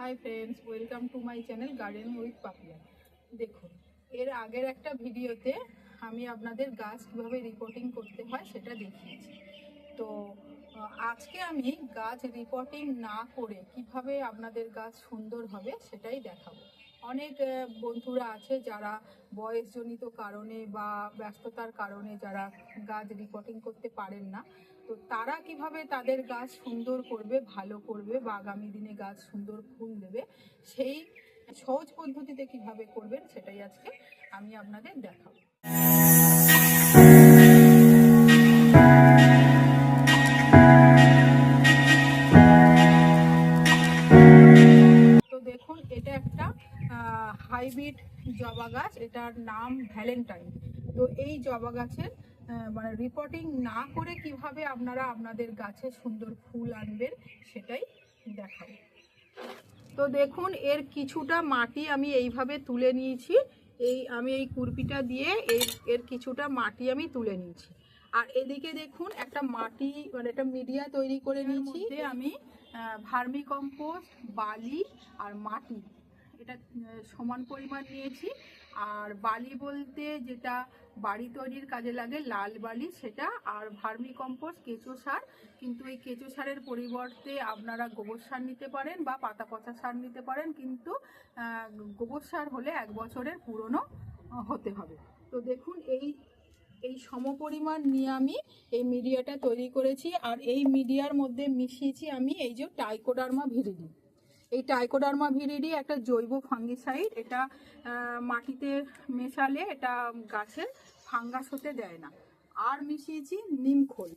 High friends, welcome to my channel gardening with Papiya. দেখুন, এর আগের একটা ভিডিওতে আমি আপনাদের গাছ কীভাবে রিপোর্টিং করতে হয় সেটা দেখিয়েছি। তো আজকে আমি গাছ রিপোর্টিং না করে কিভাবে আপনাদের গাছ সুন্দর হবে সেটাই দেখাবো। অনেক বন্ধুরা আছে যারা বয়সজনিত কারণে বা ব্যস্ততার কারণে যারা গাছ রিপোর্টিং করতে পারেন না, তো তারা কিভাবে তাদের গাছ সুন্দর করবে, ভালো করবে বা আগামী দিনে গাছ সুন্দর ফুল দেবে, সেই সহজ পদ্ধতিতে কিভাবে করবেন সেটাই আজকে আমি আপনাদের দেখাবো। তো দেখুন, এটা একটা হাইব্রিড জবা গাছ, এটার নাম ভ্যালেন্টাইন। তো এই জবা গাছের মানে রিপোর্টিং না করে কিভাবে আপনারা আপনাদের গাছে সুন্দর ফুল আনবেন সেটাই দেখাবো। তো দেখুন, এর কিছুটা মাটি আমি এইভাবে তুলে নিয়েছি। আমি এই কুরপিটা দিয়ে এর কিছুটা মাটি আমি তুলে নিয়েছি। আর এদিকে দেখুন, একটা মাটি মানে একটা মিডিয়া তৈরি করে নিয়েছি। আমি ভার্মি কম্পোস্ট, বালি আর মাটি এটা সমান পরিমাণ নিয়েছি। আর বালি বলতে যেটা বাড়ি তৈরির কাজে লাগে লাল বালি সেটা, আর ভার্মি কম্পোস্ট কেঁচো সার। কিন্তু এই কেঁচো সারের পরিবর্তে আপনারা গোবর সার নিতে পারেন বা পাতা পচা সার নিতে পারেন, কিন্তু গোবর সার হলে 1 বছরের পুরনো হতে হবে। তো দেখুন, এই সমপরিমাণ নিয়ে আমি এই মিডিয়াটা তৈরি করেছি। আর এই মিডিয়ার মধ্যে মিশিয়েছি আমি এই যে ট্রাইকোডার্মা ভিরিডি। এই ট্রাইকোডার্মা ভিরিডি একটা জৈব ফাঙ্গিসাইড। এটা মাটিতে মেশালে এটা গাছের ফাঙ্গাস হতে দেয় না। আর মিশিয়েছি নিমখোল।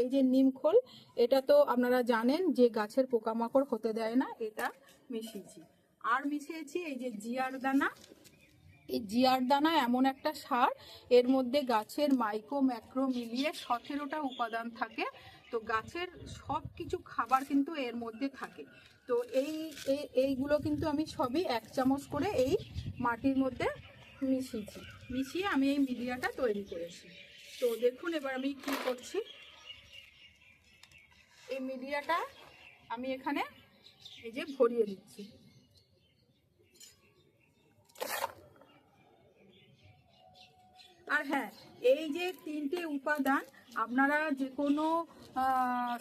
এই যে নিমখোল, এটা তো আপনারা জানেন যে গাছের পোকামাকড় হতে দেয় না, এটা মিশিয়েছি। আর মিশিয়েছি এই যে জিয়ার দানা। এই জিয়ার দানা এমন একটা সার, এর মধ্যে গাছের মাইক্রো ম্যাক্রো মিলিয়ে 17টা উপাদান থাকে। তো গাছের সব কিছু খাবার কিন্তু এর মধ্যে থাকে। তো এইগুলো কিন্তু আমি সবই 1 চামচ করে এই মাটির মধ্যে মিশিয়ে আমি এই মিডিয়াটা তৈরি করেছি। তো দেখুন, এবার আমি কি করছি, এই মিডিয়াটা আমি এখানে এই যে ভরিয়ে দিচ্ছি। আর হ্যাঁ, এই যে 3টে উপাদান আপনারা যে কোনো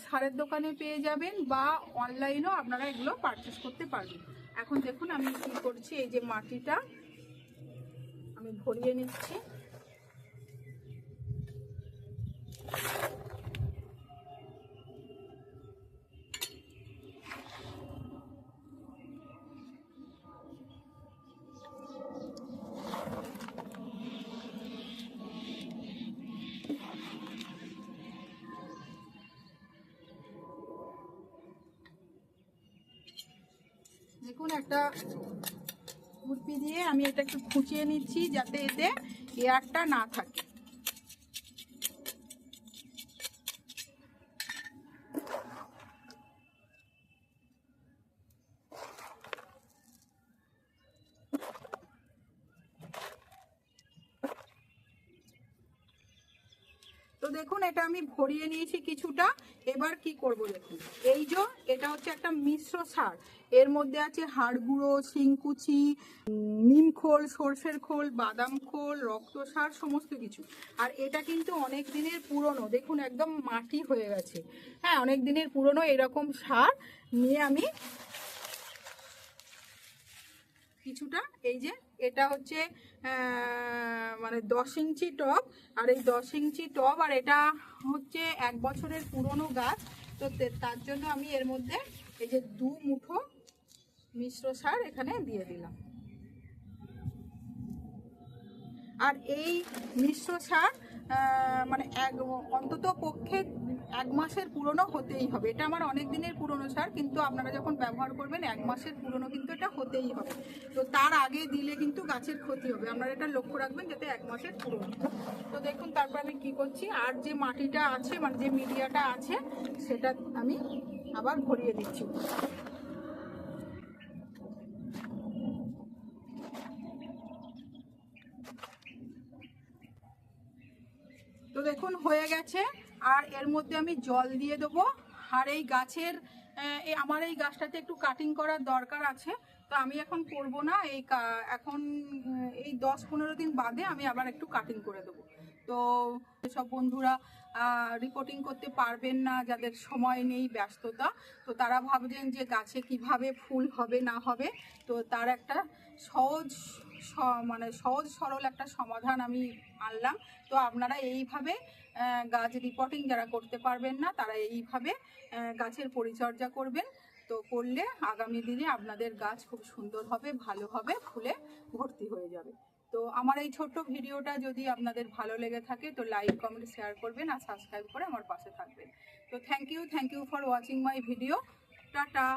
সারের দোকানে পেয়ে যাবেন বা অনলাইনেও আপনারা এগুলো পারচেস করতে পারবেন। এখন দেখুন আমি কি করছি, এই যে মাটিটা আমি ভরিয়ে নিচ্ছি। দেখুন, একটা খুরপি দিয়ে আমি এটা একটু খুঁচিয়ে নিচ্ছি যাতে এতে এয়ারটা না থাকে। তো দেখুন, এটা আমি ভরিয়ে নিয়েছি কিছুটা। এবার কি করব দেখুন, এই যে এটা হচ্ছে একটা মিশ্র সার। এর মধ্যে আছে হাড় গুঁড়ো, শিংকুচি, নিমখোল, সর্ষের খোল, বাদাম খোল, রক্ত সার, সমস্ত কিছু। আর এটা কিন্তু অনেক দিনের পুরনো, দেখুন একদম মাটি হয়ে গেছে। হ্যাঁ, অনেক দিনের পুরনো এরকম সার নিয়ে আমি কিছুটা, এই যে এটা হচ্ছে মানে 10 ইঞ্চি টব। আর এই 10 ইঞ্চি টব, আর এটা হচ্ছে 1 বছরের পুরনো গাছ। তো তার জন্য আমি এর মধ্যে এই যে 2 মুঠো মিশ্র সার এখানে দিয়ে দিলাম। আর এই মিশ্র সার মানে অন্তত পক্ষে 1 মাসের পুরনো হতেই হবে। এটা আমার অনেক দিনের পুরনো সার, কিন্তু আপনারা যখন ব্যবহার করবেন 1 মাসের পুরনো কিন্তু এটা হতেই হবে। তো তার আগে দিলে কিন্তু গাছের ক্ষতি হবে, আপনারা এটা লক্ষ্য রাখবেন যাতে 1 মাসের পুরনো। তো দেখুন, তারপর আমি কি করছি, আর যে মাটিটা আছে মানে যে মিডিয়াটা আছে সেটা আমি আবার ভরিয়ে দিচ্ছি। তো দেখুন হয়ে গেছে। আর এর মধ্যে আমি জল দিয়ে দেবো। আর এই গাছের আমার এই গাছটাতে একটু কাটিং করার দরকার আছে, তো আমি এখন করব না। এখন এই 10-15 দিন বাদে আমি আবার একটু কাটিং করে দেবো। তো সব বন্ধুরা রিপোর্টিং করতে পারবেন না, যাদের সময় নেই, ব্যস্ততা, তো তারা ভাবছেন যে গাছে কিভাবে ফুল হবে না হবে, তো তার একটা সহজ সহজ সরল একটা সমাধান আমি আনলাম। তো আপনারা এইভাবে গাছ রিপোর্টিং যারা করতে পারবেন না, তারা এইভাবে গাছের পরিচর্যা করবেন। তো করলে আগামী দিনে আপনাদের গাছ খুব সুন্দর হবে, ভালো হবে, ফুলে ভর্তি হয়ে যাবে। তো আমার এই ছোট্ট ভিডিওটা যদি আপনাদের ভালো লেগে থাকে, তো লাইক, কমেন্ট, শেয়ার করবেন আর সাবস্ক্রাইব করে আমার পাশে থাকবেন। তো thank you for watching my video. Tata.